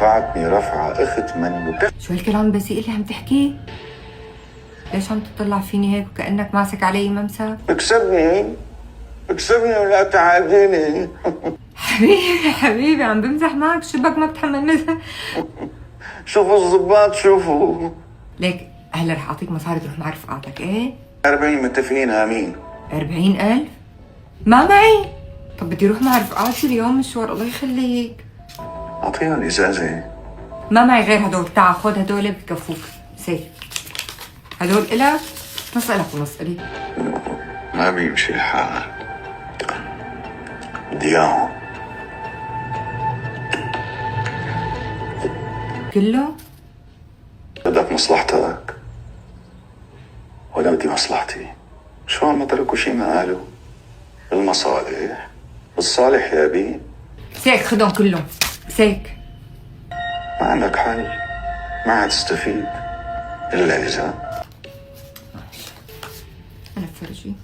رفعتني رفعة أخت منه. شو هالكلام البذيء اللي عم تحكيه؟ ليش عم تطلع فيني هيك وكأنك ماسك علي ممسك؟ بكسبني ولا تعاديني. حبيبي حبيبي عم بمزح معك، شو بك ما بتحمل مزح؟ شوفوا الضباط شوفوا. ليك هلا رح اعطيك مصاري تروح مع رفقاتك، ايه؟ 40 متفقين امين. 40,000؟ ما معي. طب بدي اروح مع رفقاتي اليوم مشوار، الله يخليك. اعطيها الازازة. ما معي غير هدول، تعال خذ هدول بكفوك، سيف. هدول إلك، نص إلك ونص إلي. ما بيمشي الحال. بدي اياهم. كله؟ بدك مصلحتك ولا بدي مصلحتي؟ شو ما تركوا شي ما قالوا. المصالح الصالح يا بي. سيك خدهم كلهم، سيك. ما عندك حل، ما عاد تستفيد إلا إذا أنا بفرجيك.